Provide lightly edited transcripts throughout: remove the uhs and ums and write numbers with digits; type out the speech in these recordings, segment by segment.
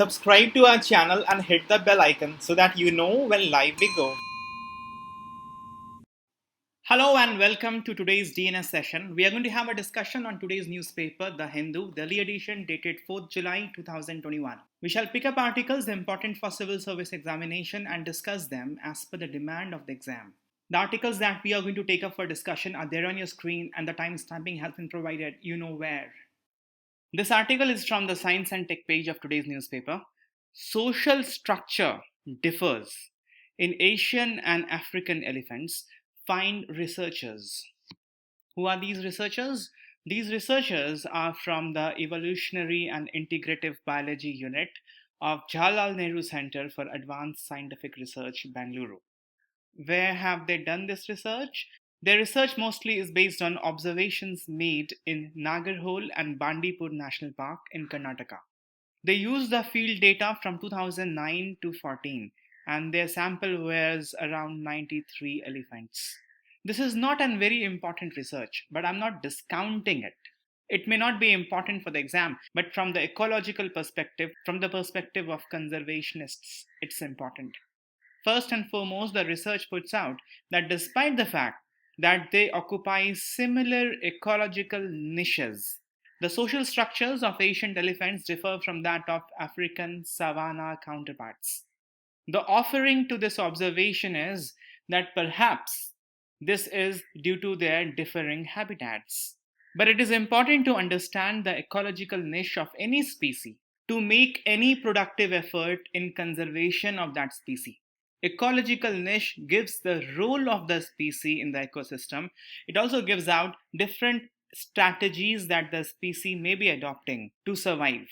Subscribe to our channel and hit the bell icon so that you know when live we go. Hello and welcome to today's DNS session. We are going to have a discussion on today's newspaper, The Hindu, Delhi edition dated 4th July 2021. We shall pick up articles important for civil service examination and discuss them as per the demand of the exam. The articles that we are going to take up for discussion are there on your screen and the time stamping has been provided, you know where. This article is from the Science and Tech page of today's newspaper. Social structure differs in Asian and African elephants, find researchers. Who are these researchers? These researchers are from the Evolutionary and Integrative Biology Unit of Jawaharlal Nehru Center for Advanced Scientific Research, Bangalore. Where have they done this research? Their research mostly is based on observations made in Nagarhole and Bandipur National Park in Karnataka. They used the field data from 2009 to 14 and their sample was around 93 elephants. This is not a very important research, but I'm not discounting it. It may not be important for the exam, but from the ecological perspective, from the perspective of conservationists, it's important. First and foremost, the research puts out that despite the fact that they occupy similar ecological niches, the social structures of Asian elephants differ from that of African savanna counterparts. The offering to this observation is that perhaps this is due to their differing habitats. But it is important to understand the ecological niche of any species to make any productive effort in conservation of that species. Ecological niche gives the role of the species in the ecosystem. It also gives out different strategies that the species may be adopting to survive.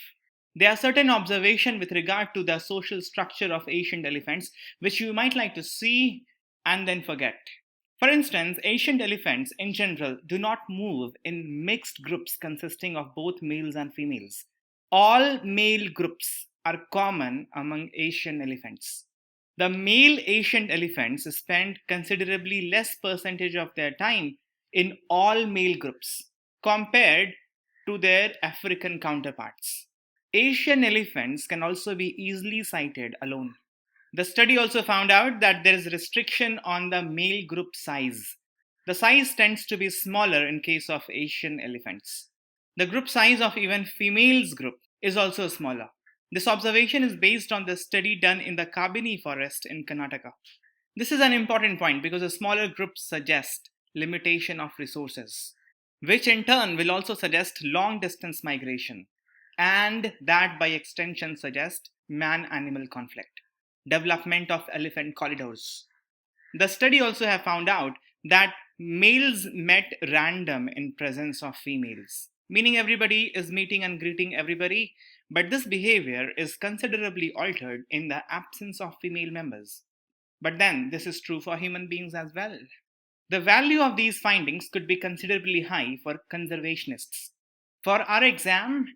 There are certain observations with regard to the social structure of Asian elephants which you might like to see and then forget. For instance, Asian elephants in general do not move in mixed groups consisting of both males and females. All male groups are common among Asian elephants. The male Asian elephants spend considerably less percentage of their time in all male groups compared to their African counterparts. Asian elephants can also be easily sighted alone. The study also found out that there is restriction on the male group size. The size tends to be smaller in case of Asian elephants. The group size of even females group is also smaller. This observation is based on the study done in the Kabini forest in Karnataka. This is an important point because the smaller groups suggest limitation of resources, which in turn will also suggest long distance migration, and that by extension suggest man-animal conflict, development of elephant corridors. The study also have found out that males met random in presence of females, meaning everybody is meeting and greeting everybody, but this behavior is considerably altered in the absence of female members. But then this is true for human beings as well. The value of these findings could be considerably high for conservationists. For our exam,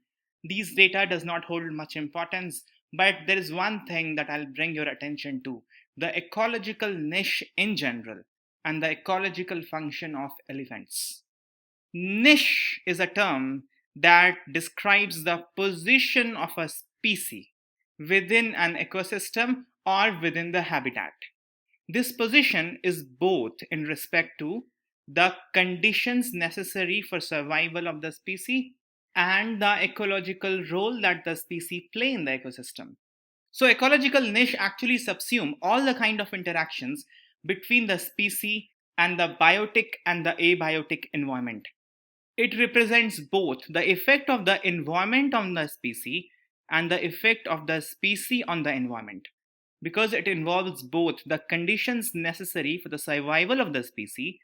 these data does not hold much importance, but there is one thing that I'll bring your attention to: the ecological niche in general and the ecological function of elephants. Niche is a term that describes the position of a species within an ecosystem or within the habitat. This position is both in respect to the conditions necessary for survival of the species and the ecological role that the species play in the ecosystem. So ecological niche actually subsume all the kind of interactions between the species and the biotic and the abiotic environment. It represents both the effect of the environment on the species and the effect of the species on the environment, because it involves both the conditions necessary for the survival of the species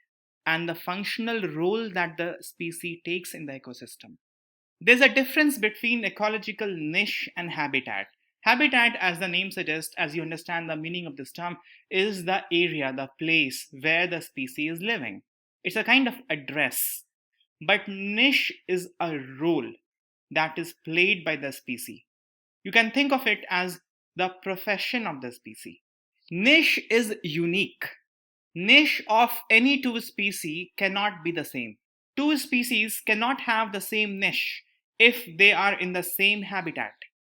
and the functional role that the species takes in the ecosystem. There's a difference between ecological niche and habitat. Habitat, as the name suggests, as you understand the meaning of this term, is the area, the place where the species is living. It's a kind of address. But niche is a role that is played by the species. You can think of it as the profession of the species. Niche is unique. Niche of any two species cannot be the same. Two species cannot have the same niche if they are in the same habitat.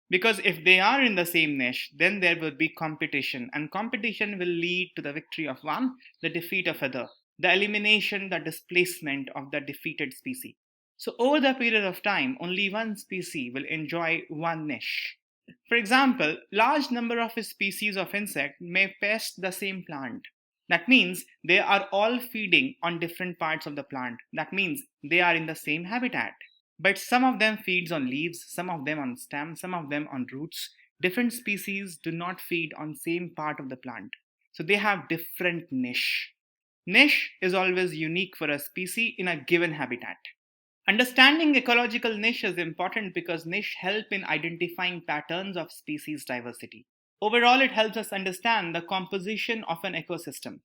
Because if they are in the same niche, then there will be competition, and competition will lead to the victory of one, the defeat of other, the elimination, the displacement of the defeated species. So over the period of time, only one species will enjoy one niche. For example, large number of species of insect may pest the same plant. That means they are all feeding on different parts of the plant. That means they are in the same habitat. But some of them feeds on leaves, some of them on stems, some of them on roots. Different species do not feed on same part of the plant. So they have different niche. Niche is always unique for a species in a given habitat. Understanding ecological niche is important because niche help in identifying patterns of species diversity. Overall, it helps us understand the composition of an ecosystem.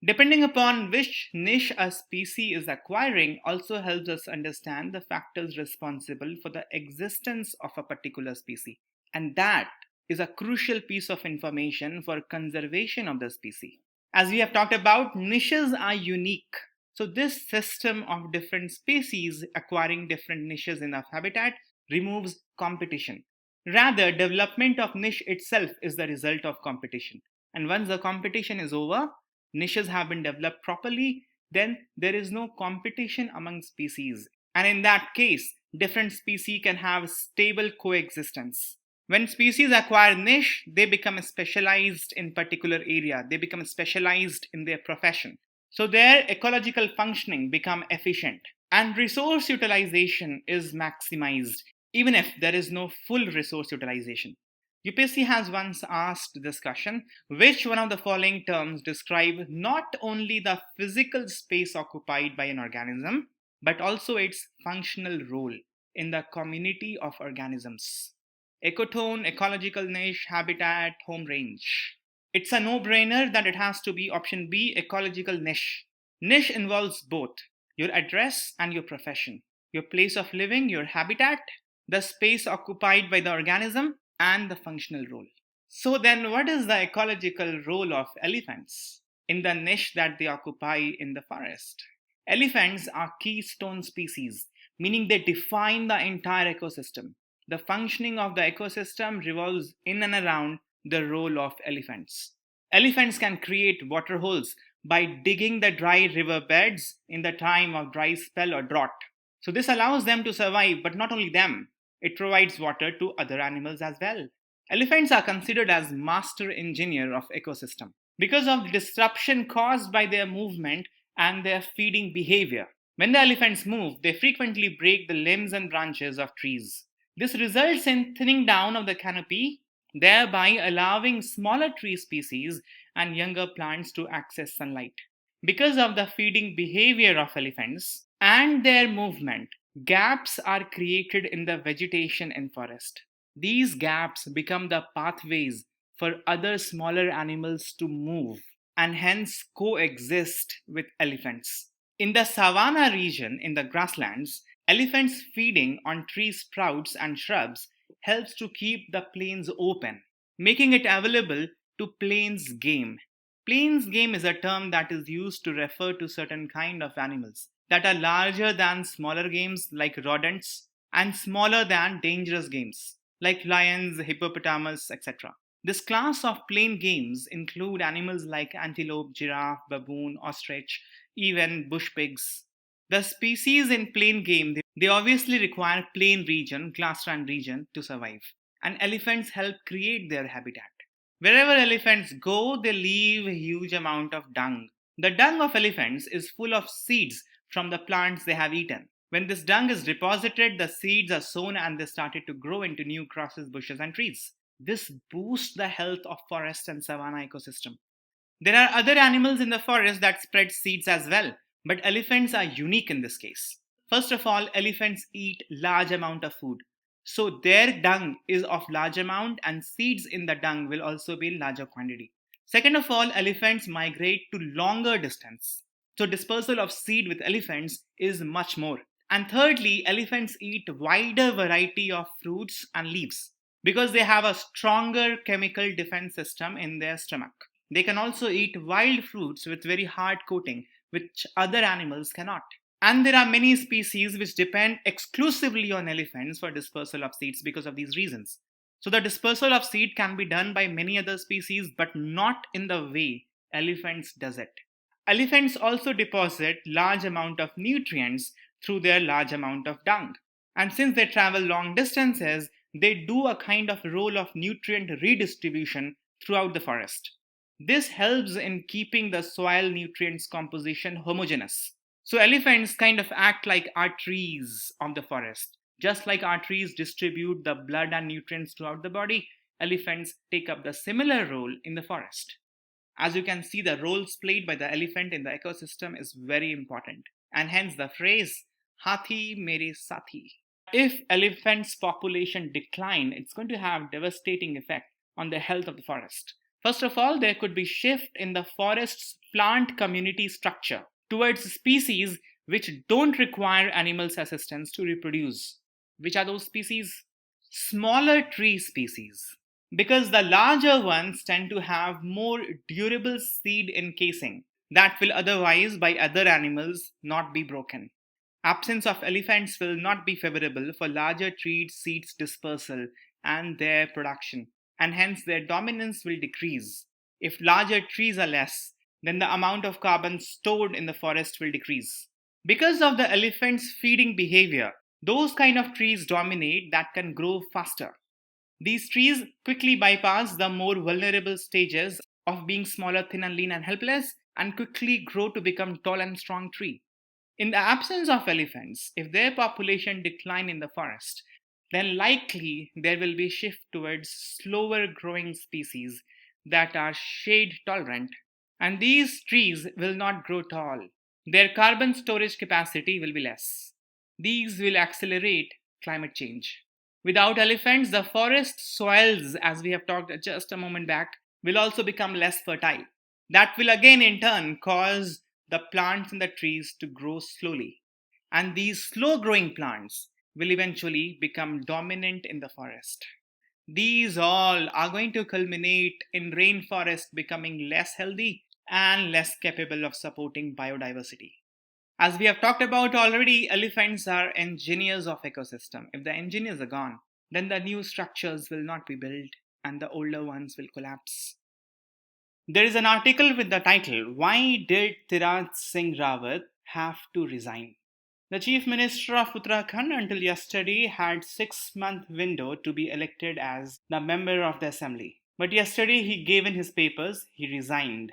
Depending upon which niche a species is acquiring also helps us understand the factors responsible for the existence of a particular species. And that is a crucial piece of information for conservation of the species. As we have talked about, niches are unique. So this system of different species acquiring different niches in a habitat removes competition. Rather, development of niche itself is the result of competition. And once the competition is over, niches have been developed properly, then there is no competition among species. And in that case, different species can have stable coexistence. When species acquire niche, they become specialized in particular area. They become specialized in their profession. So their ecological functioning become efficient and resource utilization is maximized even if there is no full resource utilization. UPSC has once asked this question, which one of the following terms describe not only the physical space occupied by an organism, but also its functional role in the community of organisms? Ecotone, ecological niche, habitat, home range. It's a no-brainer that it has to be option B, ecological niche. Niche involves both your address and your profession, your place of living, your habitat, the space occupied by the organism, and the functional role. So then what is the ecological role of elephants in the niche that they occupy in the forest? Elephants are keystone species, meaning they define the entire ecosystem. The functioning of the ecosystem revolves in and around the role of elephants. Elephants can create water holes by digging the dry river beds in the time of dry spell or drought. So this allows them to survive, but not only them, it provides water to other animals as well. Elephants are considered as master engineer of ecosystem because of the disruption caused by their movement and their feeding behavior. When the elephants move, they frequently break the limbs and branches of trees. This results in thinning down of the canopy, thereby allowing smaller tree species and younger plants to access sunlight. Because of the feeding behavior of elephants and their movement, gaps are created in the vegetation in forest. These gaps become the pathways for other smaller animals to move and hence coexist with elephants. In the savanna region, in the grasslands, elephants feeding on tree sprouts and shrubs helps to keep the plains open, making it available to plains game. Plains game is a term that is used to refer to certain kind of animals that are larger than smaller games like rodents and smaller than dangerous games like lions, hippopotamus, etc. This class of plain games include animals like antelope, giraffe, baboon, ostrich, even bush pigs. The species in plain game, they obviously require plain region, grassland region to survive. And elephants help create their habitat. Wherever elephants go, they leave a huge amount of dung. The dung of elephants is full of seeds from the plants they have eaten. When this dung is deposited, the seeds are sown and they started to grow into new grasses, bushes, and trees. This boosts the health of forest and savanna ecosystem. There are other animals in the forest that spread seeds as well, but elephants are unique in this case. First of all, elephants eat large amount of food. So their dung is of large amount and seeds in the dung will also be in larger quantity. Second of all, elephants migrate to longer distance. So dispersal of seed with elephants is much more. And thirdly, elephants eat wider variety of fruits and leaves because they have a stronger chemical defense system in their stomach. They can also eat wild fruits with very hard coating, which other animals cannot. And there are many species which depend exclusively on elephants for dispersal of seeds because of these reasons. So the dispersal of seed can be done by many other species, but not in the way elephants does it. Elephants also deposit large amount of nutrients through their large amount of dung. And since they travel long distances, they do a kind of role of nutrient redistribution throughout the forest. This helps in keeping the soil nutrients composition homogeneous. So elephants kind of act like arteries of the forest. Just like arteries distribute the blood and nutrients throughout the body, elephants take up the similar role in the forest. As you can see, the roles played by the elephant in the ecosystem is very important, and hence the phrase Hathi mere sathi. If elephants' population decline, it's going to have devastating effect on the health of the forest. First of all, there could be shift in the forest's plant community structure towards species which don't require animals' assistance to reproduce. Which are those species? Smaller tree species. Because the larger ones tend to have more durable seed encasing that will otherwise by other animals not be broken. Absence of elephants will not be favorable for larger tree seeds dispersal and their production, and hence their dominance will decrease. If larger trees are less, then the amount of carbon stored in the forest will decrease. Because of the elephant's feeding behavior, those kind of trees dominate that can grow faster. These trees quickly bypass the more vulnerable stages of being smaller, thin, and lean and helpless and quickly grow to become tall and strong tree. In the absence of elephants, if their population decline in the forest, then likely there will be shift towards slower growing species that are shade tolerant, and these trees will not grow tall. Their carbon storage capacity will be less. These will accelerate climate change. Without elephants, the forest soils, as we have talked just a moment back, will also become less fertile. That will again in turn cause the plants and the trees to grow slowly. And these slow growing plants will eventually become dominant in the forest. These all are going to culminate in rainforest becoming less healthy and less capable of supporting biodiversity. As we have talked about already, elephants are engineers of ecosystem. If the engineers are gone, then the new structures will not be built and the older ones will collapse. There is an article with the title, Why Did Tirath Singh Rawat Have to Resign? The Chief Minister of Uttarakhand until yesterday had 6-month window to be elected as the member of the assembly. But yesterday he gave in his papers, he resigned.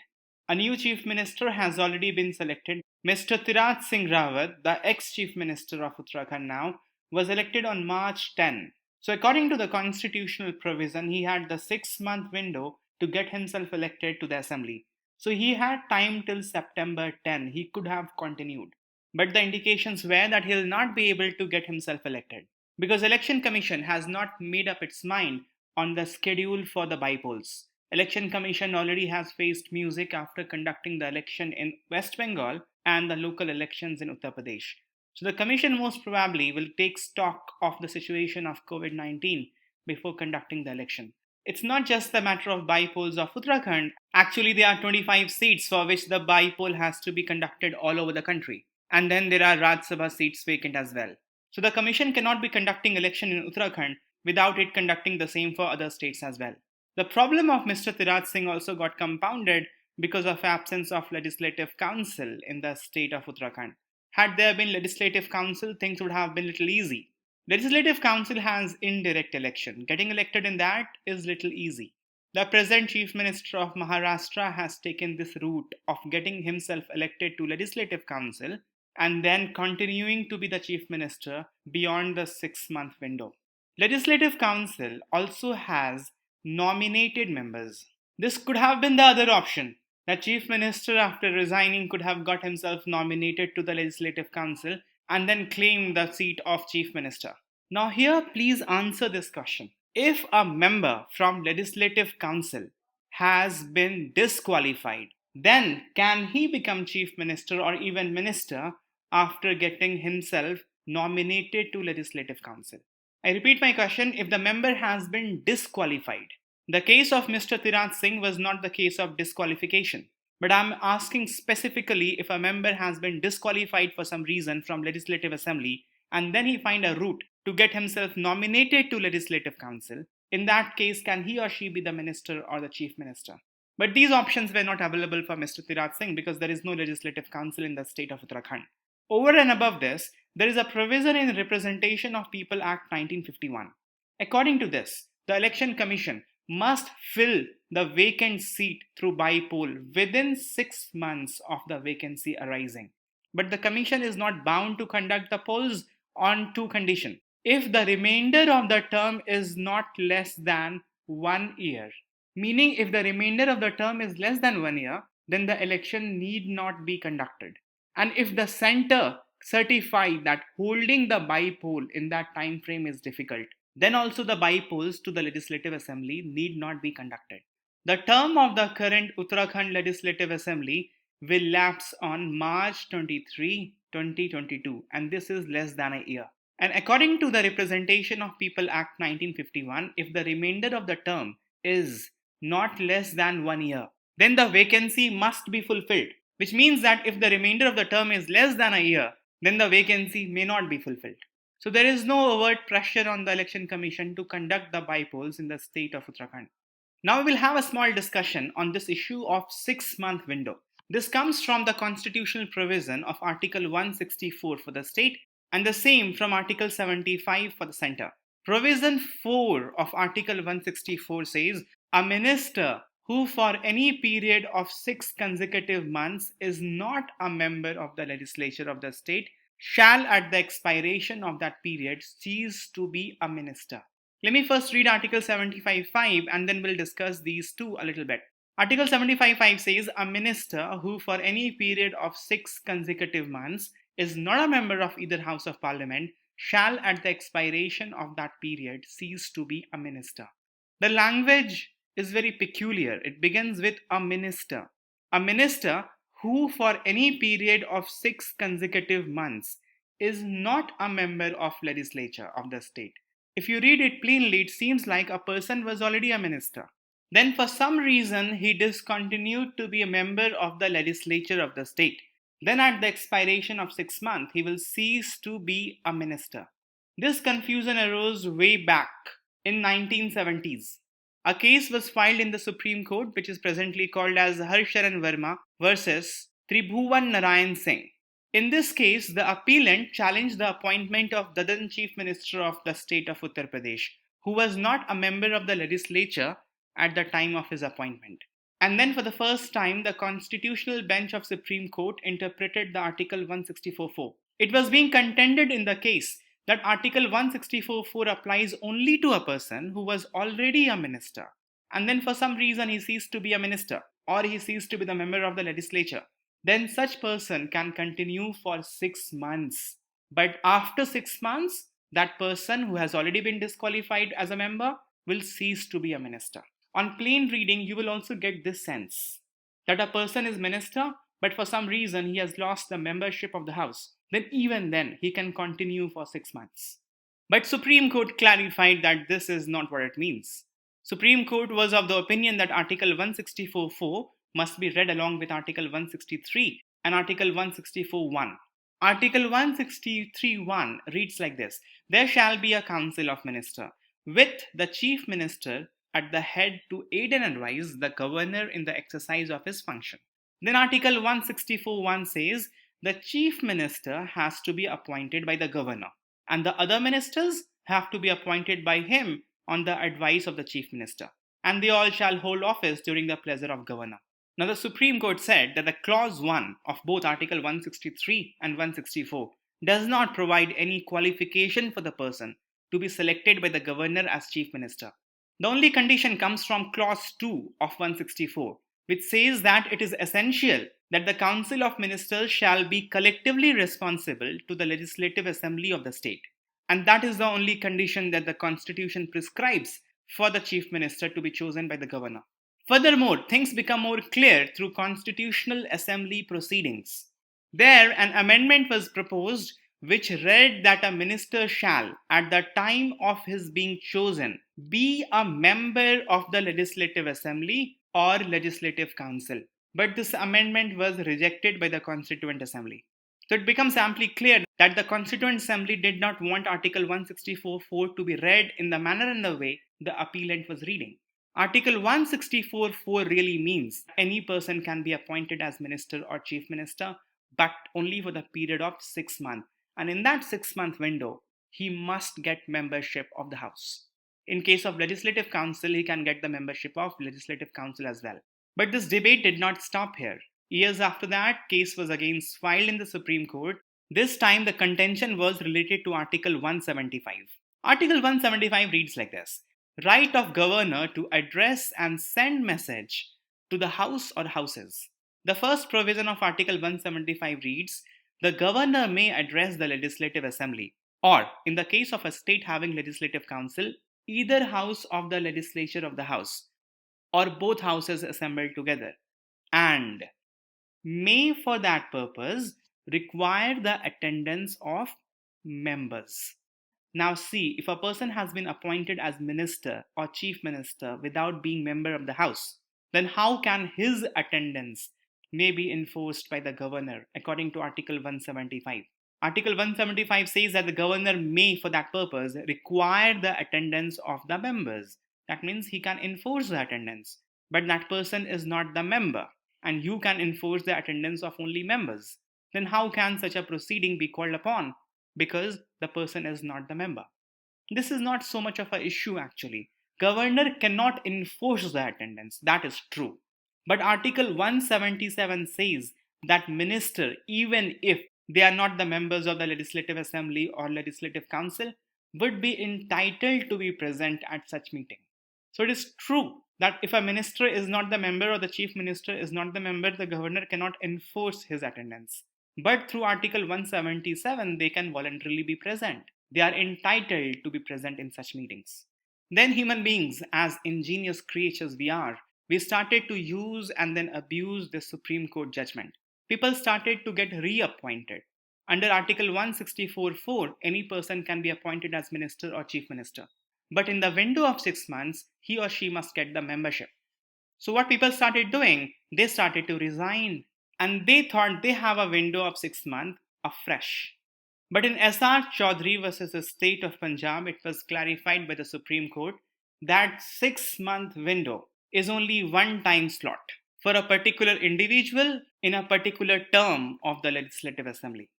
A new Chief Minister has already been selected. Mr. Tirath Singh Rawat, the ex-Chief Minister of Uttarakhand now, was elected on March 10. So according to the constitutional provision, he had the 6-month window to get himself elected to the assembly. So he had time till September 10. He could have continued. But the indications were that he'll not be able to get himself elected because Election Commission has not made up its mind on the schedule for the bypolls. Election Commission already has faced music after conducting the election in West Bengal and the local elections in Uttar Pradesh. So the Commission most probably will take stock of the situation of COVID-19 before conducting the election. It's not just the matter of bypolls of Uttarakhand. Actually, there are 25 seats for which the bypoll has to be conducted all over the country. And then there are Rajya Sabha seats vacant as well. So the Commission cannot be conducting election in Uttarakhand without it conducting the same for other states as well. The problem of Mr. Tirath Singh also got compounded because of absence of Legislative Council in the state of Uttarakhand. Had there been Legislative Council, things would have been little easy. Legislative Council has indirect election. Getting elected in that is little easy. The present Chief Minister of Maharashtra has taken this route of getting himself elected to Legislative Council and then continuing to be the Chief Minister beyond the 6-month window. Legislative Council also has nominated members. This could have been the other option. The Chief Minister, after resigning, could have got himself nominated to the Legislative Council and then claimed the seat of Chief Minister. Now here, please answer this question. If a member from Legislative Council has been disqualified, then can he become Chief Minister or even Minister after getting himself nominated to Legislative Council? I repeat my question, if the member has been disqualified. The case of Mr. Tirath Singh was not the case of disqualification. But I'm asking specifically if a member has been disqualified for some reason from Legislative Assembly and then he find a route to get himself nominated to Legislative Council, In that case, can he or she be the minister or the chief minister? But these options were not available for Mr. Tirath Singh because there is no legislative council in the state of Uttarakhand. Over and above this, there is a provision in Representation of People Act 1951. According to this, the Election Commission must fill the vacant seat through by-poll within 6 months of the vacancy arising. But the Commission is not bound to conduct the polls on two conditions. If the remainder of the term is not less than 1 year, meaning if the remainder of the term is less than 1 year, then the election need not be conducted. And if the center certify that holding the by-poll in that time frame is difficult, then also the by-polls to the Legislative Assembly need not be conducted. The term of the current Uttarakhand Legislative Assembly will lapse on March 23, 2022, and this is less than a year. And according to the Representation of People Act 1951, if the remainder of the term is not less than 1 year, then the vacancy must be fulfilled, which means that if the remainder of the term is less than a year, then the vacancy may not be fulfilled. So there is no overt pressure on the Election Commission to conduct the by-polls in the state of Uttarakhand. Now we will have a small discussion on this issue of 6-month window. This comes from the constitutional provision of Article 164 for the state and the same from Article 75 for the center. Provision 4 of Article 164 says, a minister who for any period of 6 consecutive months is not a member of the legislature of the state shall at the expiration of that period cease to be a minister. Let me first read Article 75.5 and then we'll discuss these two a little bit. Article 75.5 says, a minister who for any period of 6 consecutive months is not a member of either House of Parliament shall at the expiration of that period cease to be a minister. The language is very peculiar. It begins with a minister. A minister who for any period of 6 consecutive months is not a member of legislature of the state. If you read it plainly, it seems like a person was already a minister. Then for some reason, he discontinued to be a member of the legislature of the state. Then at the expiration of 6 months, he will cease to be a minister. This confusion arose way back in 1970s. A case was filed in the Supreme Court, which is presently called as Harsharan Verma versus Tribhuvan Narayan Singh. In this case, the appellant challenged the appointment of the then Chief Minister of the state of Uttar Pradesh, who was not a member of the legislature at the time of his appointment. And then for the first time, the Constitutional Bench of Supreme Court interpreted the Article 164.4. It was being contended in the case that Article 164.4 applies only to a person who was already a minister. And then for some reason he ceased to be a minister or he ceased to be the member of the legislature. Then such person can continue for 6 months. But after 6 months, that person who has already been disqualified as a member will cease to be a minister. On plain reading, you will also get this sense that a person is minister, but for some reason he has lost the membership of the house. Then even then he can continue for 6 months. But Supreme Court clarified that this is not what it means. Supreme Court was of the opinion that Article 164.4 must be read along with Article 163 and Article 164.1. Article 163.1 reads like this: there shall be a council of minister with the chief minister at the head to aid and advise the governor in the exercise of his function. Then Article 164.1 says the chief minister has to be appointed by the governor and the other ministers have to be appointed by him on the advice of the chief minister, and they all shall hold office during the pleasure of governor. Now the Supreme Court said that the clause 1 of both Article 163 and 164 does not provide any qualification for the person to be selected by the governor as chief minister. The only condition comes from clause 2 of 164, which says that it is essential that the Council of Ministers shall be collectively responsible to the Legislative Assembly of the state. And that is the only condition that the Constitution prescribes for the Chief Minister to be chosen by the governor. Furthermore, things become more clear through Constitutional Assembly proceedings. There, an amendment was proposed which read that a minister shall, at the time of his being chosen, be a member of the Legislative Assembly or Legislative Council. But this amendment was rejected by the Constituent Assembly. So it becomes amply clear that the Constituent Assembly did not want Article 164.4 to be read in the manner and the way the appellant was reading. Article 164.4 really means any person can be appointed as minister or chief minister, but only for the period of 6 months. And in that 6 month window, he must get membership of the House. In case of Legislative Council, he can get the membership of Legislative Council as well. But this debate did not stop here. Years after that, case was again filed in the Supreme Court. This time, the contention was related to Article 175. Article 175 reads like this: right of governor to address and send message to the House or Houses. The first provision of Article 175 reads, the governor may address the Legislative Assembly, or in the case of a state having Legislative Council, either House of the Legislature of the House, or both houses assembled together, and may for that purpose require the attendance of members. Now see, if a person has been appointed as minister or chief minister without being member of the House, then how can his attendance may be enforced by the governor according to Article 175? Article 175 says that the governor may for that purpose require the attendance of the members. That means he can enforce the attendance, but that person is not the member, and you can enforce the attendance of only members. Then how can such a proceeding be called upon? Because the person is not the member. This is not so much of an issue actually. Governor cannot enforce the attendance, that is true. But Article 177 says that minister, even if they are not the members of the Legislative Assembly or Legislative Council, would be entitled to be present at such meeting. So it is true that if a minister is not the member or the chief minister is not the member, the governor cannot enforce his attendance. But through Article 177, they can voluntarily be present. They are entitled to be present in such meetings. Then human beings, as ingenious creatures we are, we started to use and then abuse the Supreme Court judgment. People started to get reappointed. Under Article 164.4, any person can be appointed as minister or chief minister. But in the window of 6 months, he or she must get the membership. So what people started doing, they started to resign. And they thought they have a window of 6 months afresh. But in S.R. Chaudhary versus the state of Punjab, it was clarified by the Supreme Court that 6 month window is only one time slot for a particular individual in a particular term of the Legislative Assembly.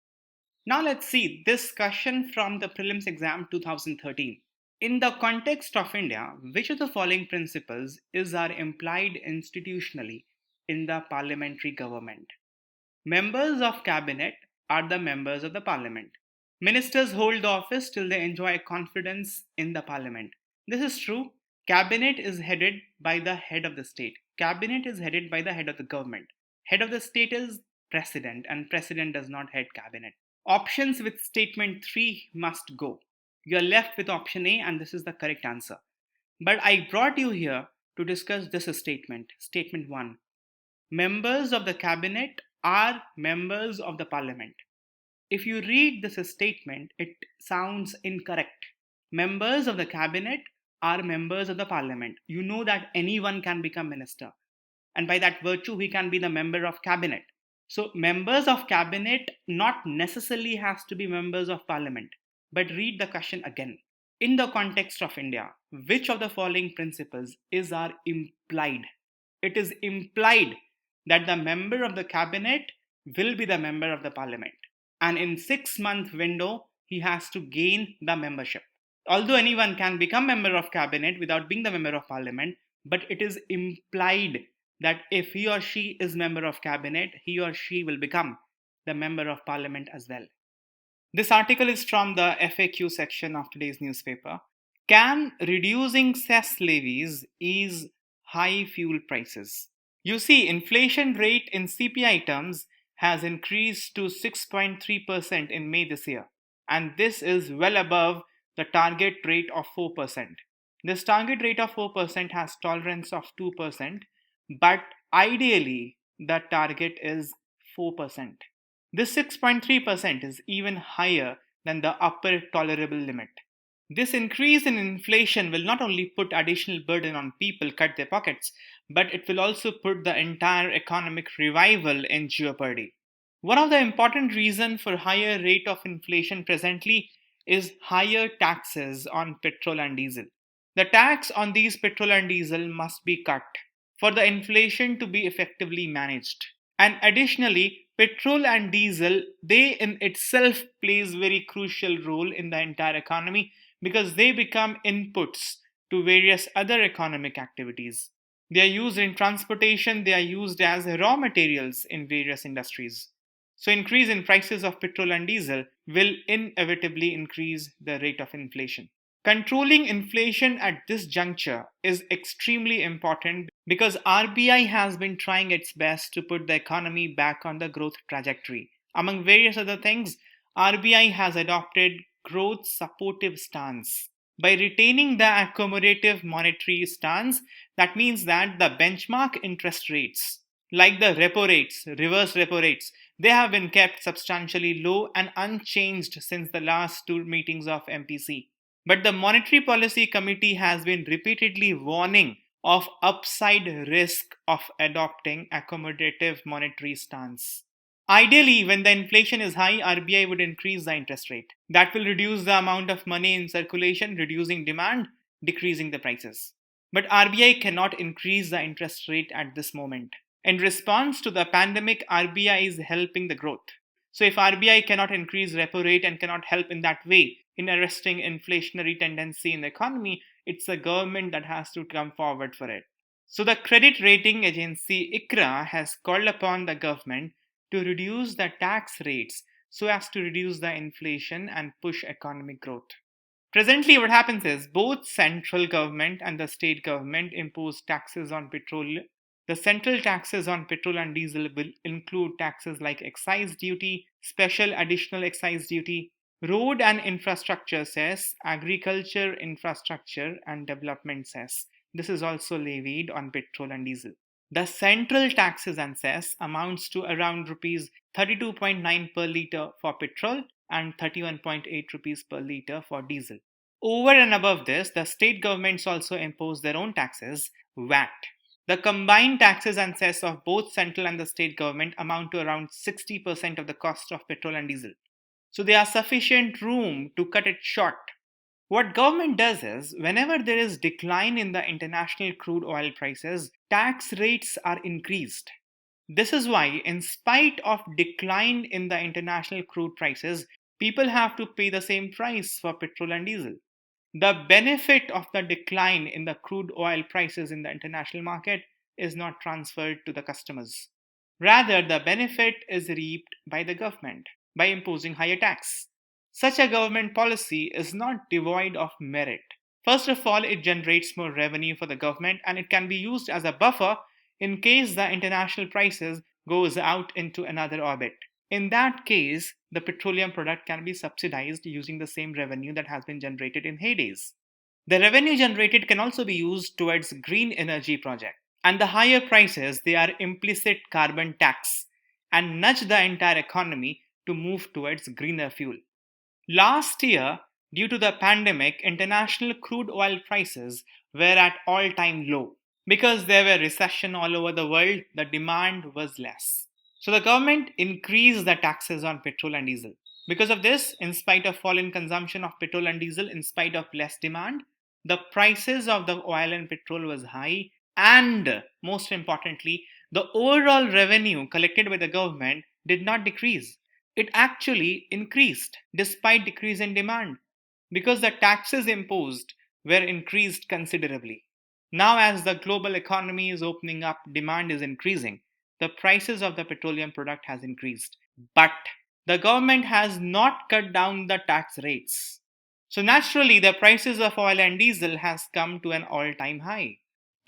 Now let's see discussion from the Prelims exam 2013. In the context of India, which of the following principles are implied institutionally in the parliamentary government? Members of cabinet are the members of the parliament. Ministers hold the office till they enjoy confidence in the parliament. This is true. Cabinet is headed by the head of the state. Cabinet is headed by the head of the government. Head of the state is president, and president does not head cabinet. Options with statement 3 must go. You are left with option A, and this is the correct answer. But I brought you here to discuss this statement. Statement 1. Members of the cabinet are members of the parliament. If you read this statement, it sounds incorrect. Members of the cabinet are members of the parliament. You know that anyone can become minister, and by that virtue, he can be the member of cabinet. So, members of cabinet not necessarily has to be members of parliament. But read the question again. In the context of India, which of the following principles are implied? It is implied that the member of the cabinet will be the member of the parliament. And in 6 month window, he has to gain the membership. Although anyone can become member of cabinet without being the member of parliament, but it is implied that if he or she is member of cabinet, he or she will become the member of parliament as well. This article is from the FAQ section of today's newspaper. Can reducing cess levies ease high fuel prices? You see, inflation rate in CPI terms has increased to 6.3% in May this year, and this is well above the target rate of 4%. This target rate of 4% has tolerance of 2%, but ideally the target is 4%. This 6.3% is even higher than the upper tolerable limit. This increase in inflation will not only put additional burden on people, cut their pockets, but it will also put the entire economic revival in jeopardy. One of the important reasons for higher rate of inflation presently is higher taxes on petrol and diesel. The tax on these petrol and diesel must be cut for the inflation to be effectively managed. And additionally, petrol and diesel, they in itself plays very crucial role in the entire economy because they become inputs to various other economic activities. They are used in transportation, they are used as raw materials in various industries. So increase in prices of petrol and diesel will inevitably increase the rate of inflation. Controlling inflation at this juncture is extremely important because RBI has been trying its best to put the economy back on the growth trajectory. Among various other things, RBI has adopted growth supportive stance. By retaining the accommodative monetary stance, that means that the benchmark interest rates, like the repo rates, reverse repo rates, they have been kept substantially low and unchanged since the last two meetings of MPC. But the Monetary Policy Committee has been repeatedly warning of upside risk of adopting accommodative monetary stance. Ideally, when the inflation is high, RBI would increase the interest rate. That will reduce the amount of money in circulation, reducing demand, decreasing the prices. But RBI cannot increase the interest rate at this moment. In response to the pandemic, RBI is helping the growth. So if RBI cannot increase repo rate and cannot help in that way in arresting inflationary tendency in the economy, it's the government that has to come forward for it. So the credit rating agency ICRA has called upon the government to reduce the tax rates so as to reduce the inflation and push economic growth. Presently, what happens is both central government and the state government impose taxes on petrol. The central taxes on petrol and diesel will include taxes like excise duty, special additional excise duty, road and infrastructure cess, agriculture infrastructure and development cess. This is also levied on petrol and diesel. The central taxes and cess amounts to around rupees 32.9 per litre for petrol and 31.8 rupees per litre for diesel. Over and above this, the state governments also impose their own taxes, VAT. The combined taxes and cess of both central and the state government amount to around 60% of the cost of petrol and diesel. So there are sufficient room to cut it short. What government does is, whenever there is decline in the international crude oil prices, tax rates are increased. This is why, in spite of decline in the international crude prices, people have to pay the same price for petrol and diesel. The benefit of the decline in the crude oil prices in the international market is not transferred to the customers. Rather, the benefit is reaped by the government by imposing higher tax. Such a government policy is not devoid of merit. First of all, it generates more revenue for the government and it can be used as a buffer in case the international prices goes out into another orbit. In that case, the petroleum product can be subsidized using the same revenue that has been generated in heydays. The revenue generated can also be used towards green energy projects. And the higher prices, they are implicit carbon tax and nudge the entire economy to move towards greener fuel. Last year, due to the pandemic, international crude oil prices were at all-time low. Because there were recession all over the world, the demand was less. So the government increased the taxes on petrol and diesel. Because of this, in spite of fall in consumption of petrol and diesel, in spite of less demand, the prices of the oil and petrol was high, and most importantly, the overall revenue collected by the government did not decrease. It actually increased despite decrease in demand because the taxes imposed were increased considerably. Now, as the global economy is opening up, demand is increasing. The prices of the petroleum product has increased. But the government has not cut down the tax rates. So naturally, the prices of oil and diesel has come to an all-time high.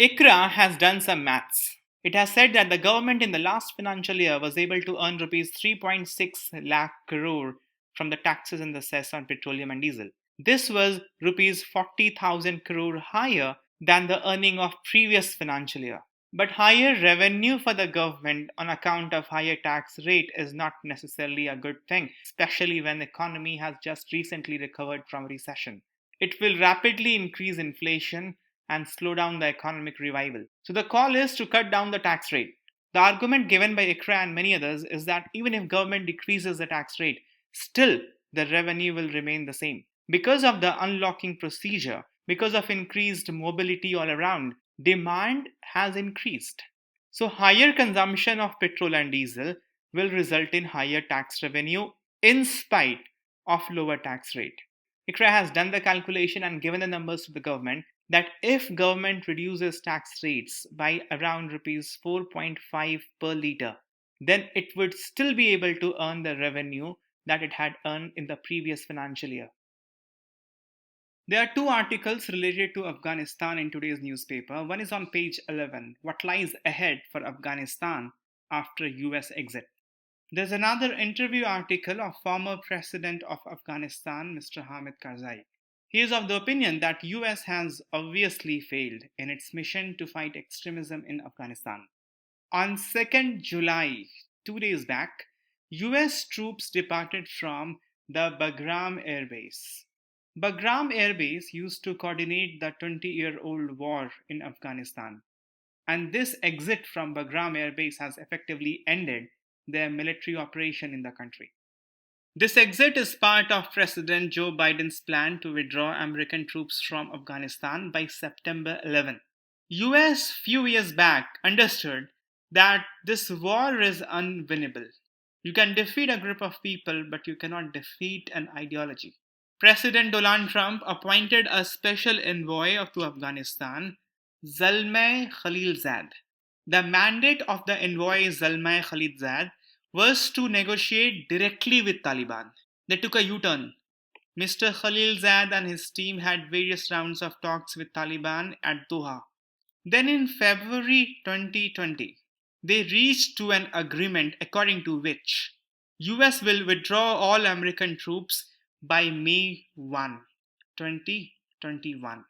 ICRA has done some maths. It has said that the government in the last financial year was able to earn rupees 3.6 lakh crore from the taxes and the cess on petroleum and diesel. This was rupees 40,000 crore higher than the earning of previous financial year. But higher revenue for the government on account of higher tax rate is not necessarily a good thing, especially when the economy has just recently recovered from recession. It will rapidly increase inflation and slow down the economic revival. So the call is to cut down the tax rate. The argument given by ICRA and many others is that even if government decreases the tax rate, still the revenue will remain the same. Because of the unlocking procedure, because of increased mobility all around, demand has increased. So, higher consumption of petrol and diesel will result in higher tax revenue in spite of lower tax rate. ICRA has done the calculation and given the numbers to the government that if government reduces tax rates by around rupees 4.5 per litre, then it would still be able to earn the revenue that it had earned in the previous financial year. There are two articles related to Afghanistan in today's newspaper. One is on page 11, What Lies Ahead for Afghanistan After US Exit. There's another interview article of former President of Afghanistan, Mr. Hamid Karzai. He is of the opinion that US has obviously failed in its mission to fight extremism in Afghanistan. On 2nd July, 2 days back, US troops departed from the Bagram Air Base. Bagram Air Base used to coordinate the 20-year-old war in Afghanistan. And this exit from Bagram Air Base has effectively ended their military operation in the country. This exit is part of President Joe Biden's plan to withdraw American troops from Afghanistan by September 11. US few years back understood that this war is unwinnable. You can defeat a group of people, but you cannot defeat an ideology. President Donald Trump appointed a special envoy to Afghanistan, Zalmay Khalilzad. The mandate of the envoy Zalmay Khalilzad was to negotiate directly with Taliban. They took a U-turn. Mr. Khalilzad and his team had various rounds of talks with Taliban at Doha. Then in February 2020, they reached to an agreement according to which US will withdraw all American troops by May 1, 2021.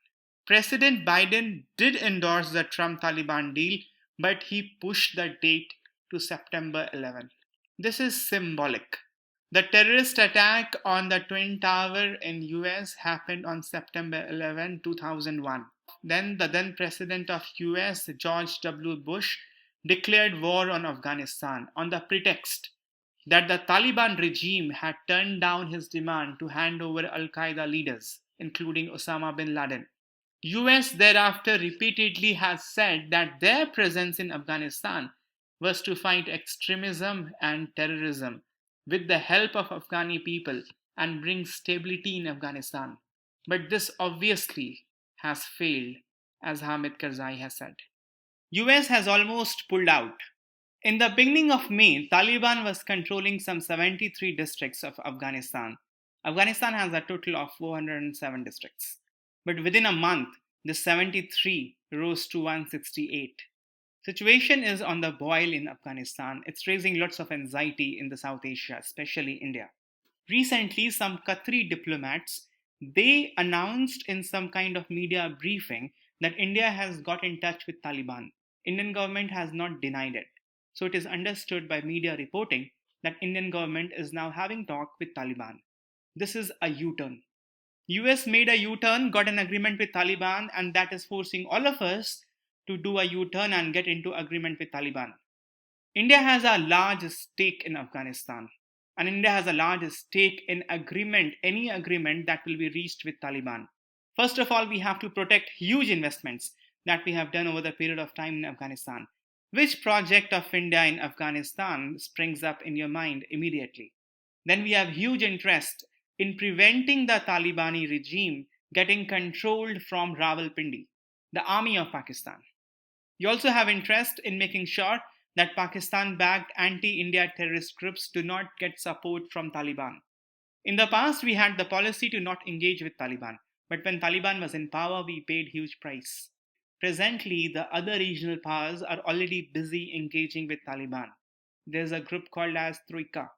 President Biden did endorse the Trump-Taliban deal, but he pushed the date to September 11. This is symbolic. The terrorist attack on the Twin Tower in US happened on September 11, 2001. Then the then President of US, George W. Bush, declared war on Afghanistan on the pretext that the Taliban regime had turned down his demand to hand over Al-Qaeda leaders, including Osama bin Laden. US thereafter repeatedly has said that their presence in Afghanistan was to fight extremism and terrorism with the help of Afghani people and bring stability in Afghanistan. But this obviously has failed, as Hamid Karzai has said. US has almost pulled out. In the beginning of May, Taliban was controlling some 73 districts of Afghanistan. Afghanistan has a total of 407 districts. But within a month, the 73 rose to 168. Situation is on the boil in Afghanistan. It's raising lots of anxiety in the South Asia, especially India. Recently, some Qatari diplomats, they announced in some kind of media briefing that India has got in touch with Taliban. Indian government has not denied it. So it is understood by media reporting that Indian government is now having talk with Taliban. This is a U-turn. US made a U-turn, got an agreement with Taliban, and that is forcing all of us to do a U-turn and get into agreement with Taliban. India has a large stake in Afghanistan, and India has a large stake in any agreement that will be reached with Taliban. First of all, we have to protect huge investments that we have done over the period of time in Afghanistan. Which project of India in Afghanistan springs up in your mind immediately? Then we have huge interest in preventing the Talibani regime getting controlled from Rawalpindi, the army of Pakistan. You also have interest in making sure that Pakistan-backed anti-India terrorist groups do not get support from Taliban. In the past, we had the policy to not engage with Taliban, but when Taliban was in power, we paid huge price. Presently, the other regional powers are already busy engaging with Taliban. There's a group called as Troika.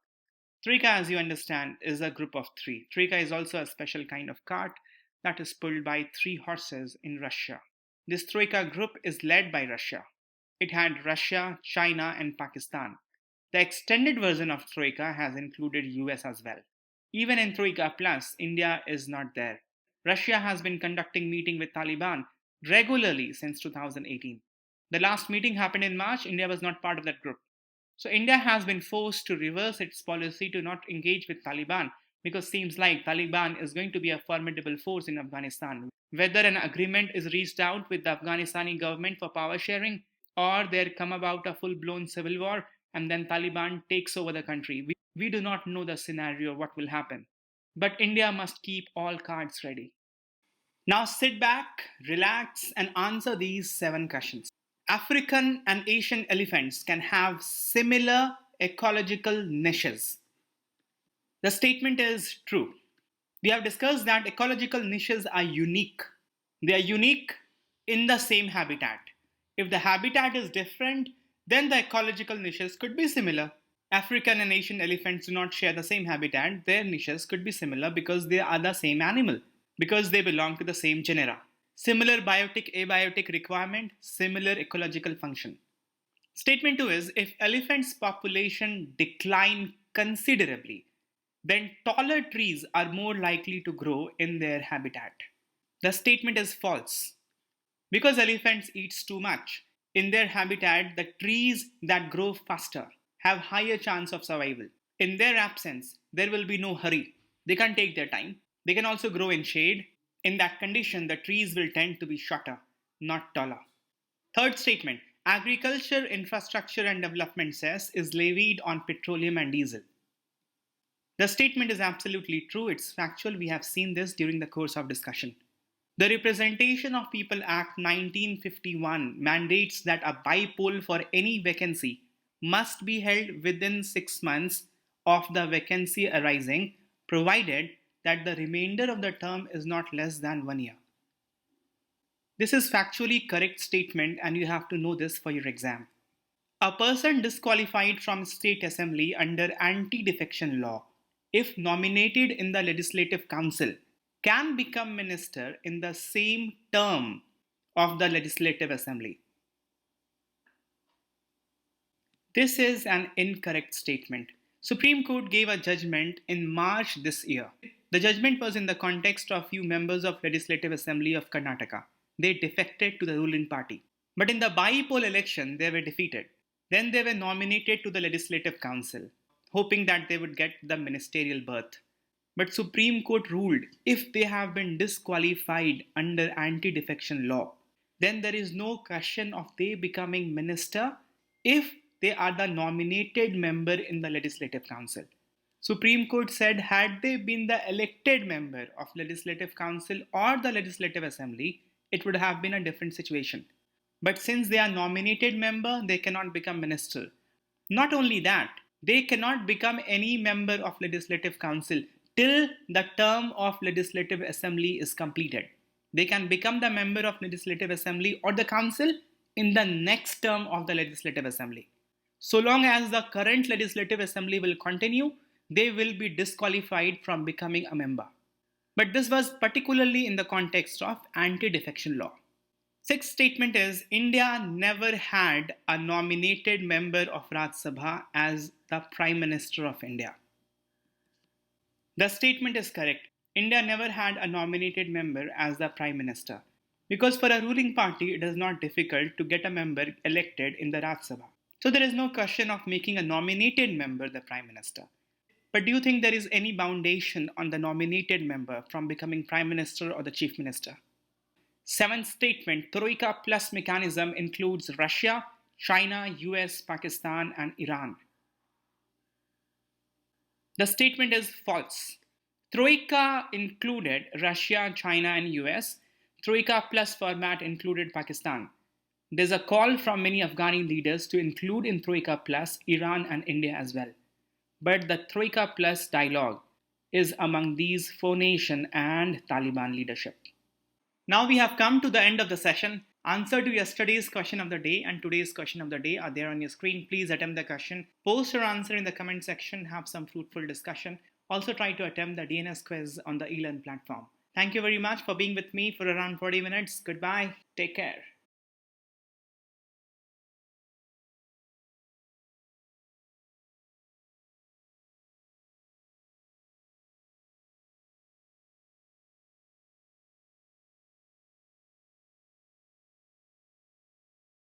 Troika, as you understand, is a group of three. Troika is also a special kind of cart that is pulled by 3 horses in Russia. This Troika group is led by Russia. It had Russia, China, and Pakistan. The extended version of Troika has included US as well. Even in Troika Plus, India is not there. Russia has been conducting meeting with Taliban regularly since 2018. The last meeting happened in March. India was not part of that group. So India has been forced to reverse its policy to not engage with Taliban because it seems like Taliban is going to be a formidable force in Afghanistan. whether an agreement is reached out with the Afghanistani government for power sharing, or there come about a full-blown civil war and then Taliban takes over the country. We do not know the scenario, what will happen. But India must keep all cards ready. Now sit back, relax, and answer these 7 questions. African and Asian elephants can have similar ecological niches. The statement is true. We have discussed that ecological niches are unique. They are unique in the same habitat. If the habitat is different, then the ecological niches could be similar. African and Asian elephants do not share the same habitat. Their niches could be similar because they are the same animal, because they belong to the same genera. Similar biotic abiotic requirement, similar ecological function. Statement 2 is if elephants' population decline considerably, then taller trees are more likely to grow in their habitat. The statement is false. Because elephants eat too much, in their habitat, the trees that grow faster have higher chance of survival. In their absence, there will be no hurry. They can take their time. They can also grow in shade. In that condition, the trees will tend to be shorter, not taller. Third statement, agriculture, infrastructure and development cess is levied on petroleum and diesel. The statement is absolutely true. It's factual. We have seen this during the course of discussion. The Representation of People Act 1951 mandates that a by-poll for any vacancy must be held within 6 months of the vacancy arising, provided that the remainder of the term is not less than 1 year. This is factually correct statement and you have to know this for your exam. A person disqualified from state assembly under anti-defection law, if nominated in the Legislative Council, can become minister in the same term of the Legislative Assembly. This is an incorrect statement. Supreme Court gave a judgment in March this year. The judgment was in the context of few members of Legislative Assembly of Karnataka. They defected to the ruling party. But in the by-poll election, they were defeated. Then they were nominated to the Legislative Council, hoping that they would get the ministerial berth. But Supreme Court ruled if they have been disqualified under anti-defection law, then there is no question of they becoming minister if they are the nominated member in the Legislative Council. Supreme Court said had they been the elected member of Legislative Council or the Legislative Assembly, it would have been a different situation. But since they are nominated member, they cannot become minister. Not only that, they cannot become any member of Legislative Council till the term of Legislative Assembly is completed. They can become the member of Legislative Assembly or the Council in the next term of the Legislative Assembly. So long as the current Legislative Assembly will continue, they will be disqualified from becoming a member. But this was particularly in the context of anti-defection law. Sixth statement is India never had a nominated member of Rajya Sabha as the Prime Minister of India. The statement is correct. India never had a nominated member as the Prime Minister because for a ruling party it is not difficult to get a member elected in the Rajya Sabha. So there is no question of making a nominated member the Prime Minister. But do you think there is any foundation on the nominated member from becoming Prime Minister or the Chief Minister? Seventh statement, Troika Plus mechanism includes Russia, China, US, Pakistan and Iran. The statement is false. Troika included Russia, China and US. Troika Plus format included Pakistan. There's a call from many Afghani leaders to include in Troika Plus Iran and India as well. But the Troika Plus dialogue is among these 4 nations and Taliban leadership. Now we have come to the end of the session. Answer to yesterday's question of the day and today's question of the day are there on your screen. Please attempt the question. Post your answer in the comment section. Have some fruitful discussion. Also try to attempt the DNS quiz on the eLearn platform. Thank you very much for being with me for around 40 minutes. Goodbye. Take care.